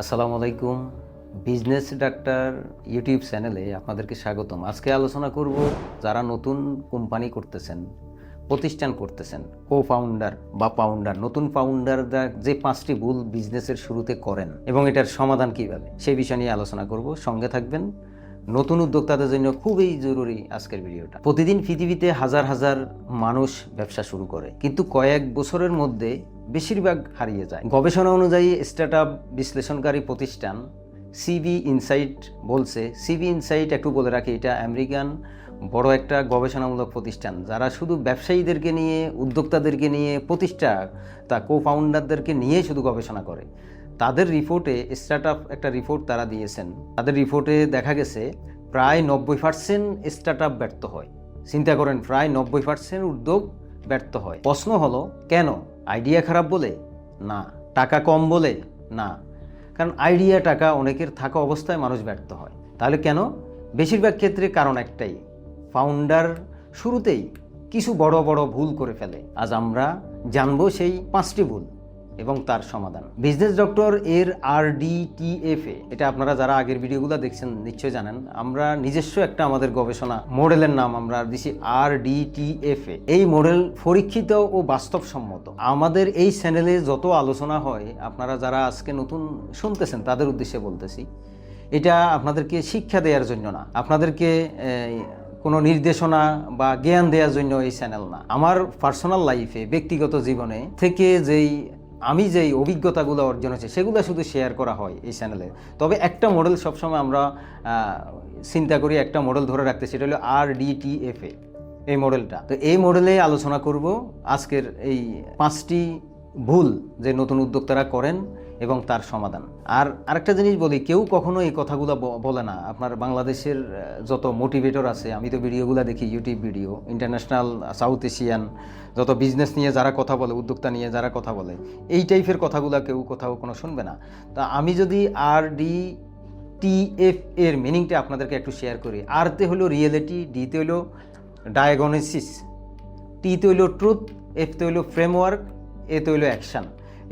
আসসালামু আলাইকুম। Business doctor YouTube চ্যানেলে আপনাদেরকে স্বাগতম। আজকে আলোচনা করব যারা নতুন কোম্পানি করতেছেন, প্রতিষ্ঠান করতেছেন, ফাউন্ডার বা পাউন্ডার, নতুন ফাউন্ডাররা যে 5টি ভুল বিজনেসের শুরুতে করেন এবং এটার সমাধান কীভাবে, সেই বিষয় নিয়ে আলোচনা করব। সঙ্গে থাকবেন। নতুন উদ্যোক্তাদের জন্য খুবই জরুরি আজকের ভিডিওটা। প্রতিদিন পৃথিবীতে হাজার হাজার মানুষ ব্যবসা শুরু করে, কিন্তু কয়েক বছরের মধ্যে বেশিরভাগ হারিয়ে যায়। গবেষণা অনুযায়ী স্টার্টআপ বিশ্লেষণকারী প্রতিষ্ঠান সিবি ইনসাইট বলছে, সিবি ইনসাইট একটু বলে রাখি, এটা আমেরিকান বড় একটা গবেষণামূলক প্রতিষ্ঠান, যারা শুধু ব্যবসায়ীদেরকে নিয়ে, উদ্যোক্তাদেরকে নিয়ে, প্রতিষ্ঠাতা ফাউন্ডারদেরকে নিয়ে শুধু গবেষণা করে। তাদের রিপোর্টে, স্টার্টআপ একটা রিপোর্ট তারা দিয়েছেন, তাদের রিপোর্টে দেখা গেছে প্রায় 90% স্টার্টআপ ব্যর্থ হয়। চিন্তা করেন, প্রায় 90% উদ্যোগ ব্যর্থ হয়। প্রশ্ন হলো কেন? আইডিয়া খারাপ বলে? না। টাকা কম বলে? না। কারণ আইডিয়া, টাকা অনেকের থাকা অবস্থায় মানুষ ব্যর্থ হয়। তাহলে কেন? বেশিরভাগ ক্ষেত্রে কারণ একটাই, ফাউন্ডার শুরুতেই কিছু বড় বড় ভুল করে ফেলে। আজ আমরা জানবো সেই 5টি ভুল এবং তার সমাধান। বিজনেস ডক্টর এর RDTFA, এটা আপনারা যারা আগের ভিডিওগুলো দেখছেন নিশ্চয়ই জানেন। আমরা নিজস্ব একটা আমাদের গবেষণা মডেলের নাম আমরা দিছি RDTFA। এই মডেল পরীক্ষিত ও বাস্তবসম্মত। আমাদের এই চ্যানেলে যত আলোচনা হয়, আপনারা যারা আজকে নতুন শুনতেছেন তাদের উদ্দেশ্যে বলতেছি, এটা আপনাদেরকে শিক্ষা দেওয়ার জন্য না, আপনাদেরকে কোনো নির্দেশনা বা জ্ঞান দেওয়ার জন্য এই চ্যানেল না। আমার পার্সোনাল লাইফে, ব্যক্তিগত জীবনে থেকে আমি যেই অভিজ্ঞতাগুলো অর্জন হয়েছে সেগুলো শুধু শেয়ার করা হয় এই চ্যানেলে। তবে একটা মডেল সবসময় আমরা চিন্তা করি, একটা মডেল ধরে রাখতে, সেটা হলো RDTFA, এই মডেলটা। তো এই মডেলে আলোচনা করব আজকের এই 5টি ভুল যে নতুন উদ্যোক্তারা করেন এবং তার সমাধান। আর আরেকটা জিনিস বলি, কেউ কখনো এই কথাগুলো বলে না। আপনার বাংলাদেশের যত মোটিভেটর আছে, আমি তো ভিডিওগুলো দেখি, YouTube video, international, south Asian যত বিজনেস নিয়ে যারা কথা বলে, উদ্যোক্তা নিয়ে যারা কথা বলে, এই টাইপের কথাগুলো কেউ কোথাও কোনো শুনবে না। তা আমি যদি RDTF এর মিনিংটা আপনাদেরকে একটু শেয়ার করি। আরতে হলো রিয়েলিটি, ডিতে হলো ডায়াগনোসিস, টিতে হলো ট্রুথ, এফতে হলো ফ্রেমওয়ার্ক, এতে হলো action.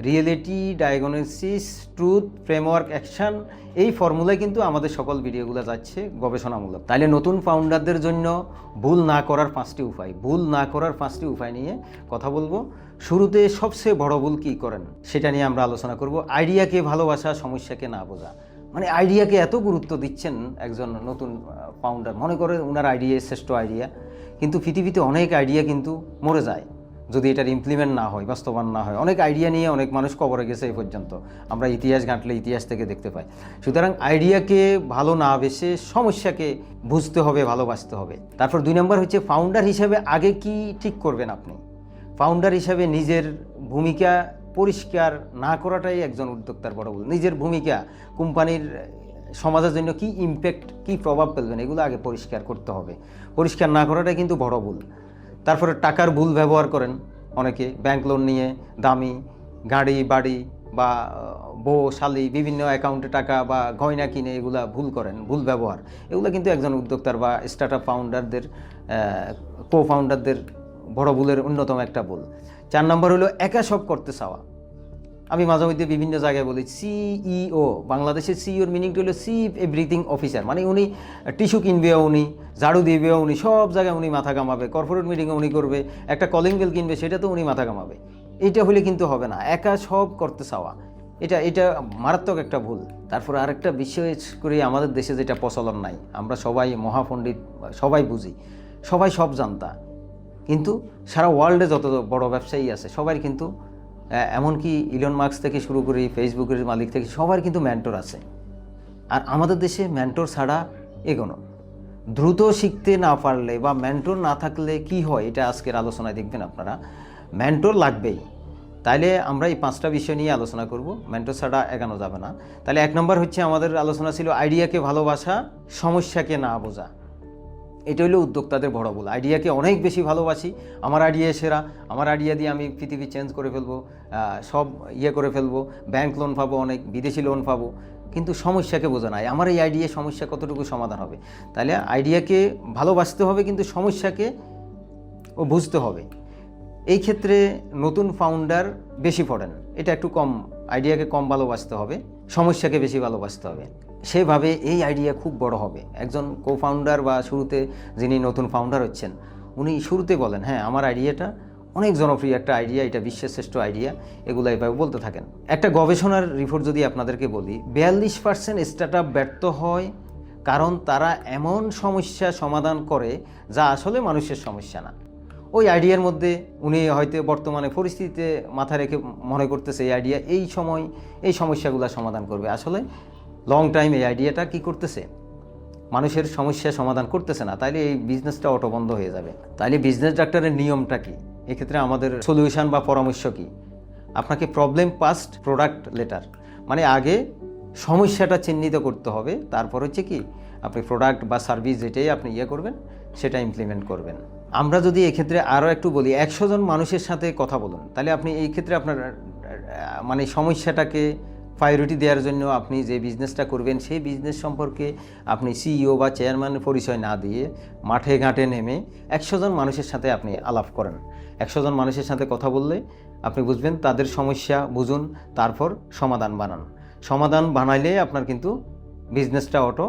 Reality, diagnosis, truth, framework, action, এই ফর্মুলায় কিন্তু আমাদের সকল ভিডিওগুলো যাচ্ছে গবেষণামূলক। তাইলে নতুন ফাউন্ডারদের জন্য ভুল না করার 5টি উপায়, ভুল না করার 5টি উপায় নিয়ে কথা বলবো। শুরুতে সবচেয়ে বড় ভুল কী করেন সেটা নিয়ে আমরা আলোচনা করব। আইডিয়াকে ভালোবাসা, সমস্যাকে না বোঝা। মানে আইডিয়াকে এত গুরুত্ব দিচ্ছেন একজন নতুন ফাউন্ডার, মনে করে ওনার আইডিয়া শ্রেষ্ঠ আইডিয়া, কিন্তু পৃথিবীতে অনেক আইডিয়া কিন্তু মরে যায় যদি এটার ইমপ্লিমেন্ট না হয়, বাস্তবায়ন না হয়। অনেক আইডিয়া নিয়ে অনেক মানুষ কবরে গেছে এই পর্যন্ত, আমরা ইতিহাস ঘাঁটলে ইতিহাস থেকে দেখতে পাই। সুতরাং আইডিয়াকে ভালো না বেসে সমস্যাকে বুঝতে হবে, ভালোবাসতে হবে। তারপর 2 নম্বর হচ্ছে, ফাউন্ডার হিসেবে আগে কি ঠিক করবেন আপনি। ফাউন্ডার হিসেবে নিজের ভূমিকা পরিষ্কার না করাটাই একজন উদ্যোক্তার বড় ভুল। নিজের ভূমিকা, কোম্পানির সমাজের জন্য কি ইমপ্যাক্ট, কি প্রভাব ফেলবেন, এগুলো আগে পরিষ্কার করতে হবে। পরিষ্কার না করাটাই কিন্তু বড় ভুল। তারপরে টাকার ভুল ব্যবহার করেন অনেকে, ব্যাংক লোন নিয়ে দামি গাড়ি, বাড়ি বা বউ, শালি, বিভিন্ন অ্যাকাউন্টে টাকা বা গয়না কিনে এগুলা ভুল করেন, ভুল ব্যবহার। এগুলো কিন্তু একজন উদ্যোক্তার বা স্টার্টআপ ফাউন্ডারদের, ফাউন্ডারদের বড় ভুলের অন্যতম একটা ভুল। 4 নম্বর হলো একা সব করতে চাওয়া। আমি মাঝে মধ্যে বিভিন্ন জায়গায় বলি, CEO, বাংলাদেশের CEOর মিনিংটা হলো চিফ এভরিথিং অফিসার। মানে উনি টিস্যু কিনবেও উনি, ঝাড়ু দিবেও উনি, সব জায়গায় উনি মাথা কামাবে, কর্পোরেট মিটিংয়ে উনি করবে, একটা কলিং বেল কিনবে সেটা তো উনি মাথা কামাবে। এইটা হলে কিন্তু হবে না, একা সব করতে চাওয়া, এটা মারাত্মক একটা ভুল। তারপর আরেকটা বিশেষ করে আমাদের দেশে যেটা প্রচলন নাই, আমরা সবাই মহাপণ্ডিত, সবাই বুঝি, সবাই সব জানতা, কিন্তু সারা ওয়ার্ল্ডে যত বড় ব্যবসায়ী আছে সবাই কিন্তু, এমনকি ইলন মাস্ক থেকে শুরু করে ফেসবুকের মালিক থেকে সবার কিন্তু মেন্টর আছে। আর আমাদের দেশে মেন্টর ছাড়া এগোনো, দ্রুত শিখতে না পারলে বা মেন্টর না থাকলে কি হয়, এটা আজকের আলোচনায় দেখবেন আপনারা। মেন্টর লাগবেই। তাইলে আমরা এই 5টা বিষয় নিয়ে আলোচনা করব, মেন্টর ছাড়া এগোনো যাবে না। তাহলে 1 নম্বর হচ্ছে আমাদের আলোচনা ছিল আইডিয়াকে ভালোবাসা, সমস্যাকে না বোঝা। এটা হলো উদ্যোক্তাদের বড় ভুল। আইডিয়াকে অনেক বেশি ভালোবাসি, আমার আইডিয়া সেরা, আমার আইডিয়া দিয়ে আমি পৃথিবী চেঞ্জ করে ফেলবো, সব করে ফেলবো, ব্যাংক লোন পাবো, অনেক বিদেশি লোন পাবো, কিন্তু সমস্যাকে বোঝা নাই, আমার এই আইডিয়া সমস্যা কতটুকু সমাধান হবে। তাহলে আইডিয়াকে ভালোবাসতে হবে, কিন্তু সমস্যাকে বুঝতে হবে। এই ক্ষেত্রে নতুন ফাউন্ডার বেশি পড়েন, এটা একটু কম, আইডিয়াকে কম ভালোবাসতে হবে, সমস্যাকে বেশি ভালোবাসতে হবে। সেভাবে এই আইডিয়া খুব বড় হবে। একজন কো ফাউন্ডার বা শুরুতে যিনি নতুন ফাউন্ডার হচ্ছেন, উনি শুরুতে বলেন হ্যাঁ আমার আইডিয়াটা অনেক জনপ্রিয় একটা আইডিয়া, এটা বিশ্বের শ্রেষ্ঠ আইডিয়া, এগুলো এভাবে বলতে থাকেন। একটা গবেষণার রিপোর্ট যদি আপনাদেরকে বলি, 42% স্টার্টআপ ব্যর্থ হয় কারণ তারা এমন সমস্যা সমাধান করে যা আসলে মানুষের সমস্যা না। ওই আইডিয়ার মধ্যে উনি হয়তো বর্তমানে পরিস্থিতিতে মাথায় রেখে মনে করতেছে এই আইডিয়া এই সময় এই সমস্যাগুলো সমাধান করবে, আসলে লং টাইম এই আইডিয়াটা কি করতেছে, মানুষের সমস্যা সমাধান করতেছে না, তাইলে এই বিজনেসটা অটো বন্ধ হয়ে যাবে। তাইলে বিজনেস ডাক্তারের নিয়মটা কি, এক্ষেত্রে আমাদের সলিউশন বা পরামর্শ কি? আপনাকে প্রবলেম পাস্ট প্রোডাক্ট লেটার, মানে আগে সমস্যাটা চিহ্নিত করতে হবে, তারপর হচ্ছে কি আপনি প্রোডাক্ট বা সার্ভিস যেটাই আপনি করবেন সেটা ইমপ্লিমেন্ট করবেন। আমরা যদি এক্ষেত্রে আরও একটু বলি, 100 জন মানুষের সাথে কথা বলুন, তাহলে আপনি এই ক্ষেত্রে আপনার মানে সমস্যাটাকে প্রায়োরিটি দেওয়ার জন্য আপনি যে বিজনেসটা করবেন সেই বিজনেস সম্পর্কে আপনি সিইও বা চেয়ারম্যানের পরিচয় না দিয়ে মাঠে ঘাটে নেমে 100 জন মানুষের সাথে আপনি আলাপ করেন। 100 জন মানুষের সাথে কথা বললে আপনি বুঝবেন তাদের সমস্যা বুঝুন, তারপর সমাধান বানান। সমাধান বানাইলে আপনার কিন্তু বিজনেসটা অটো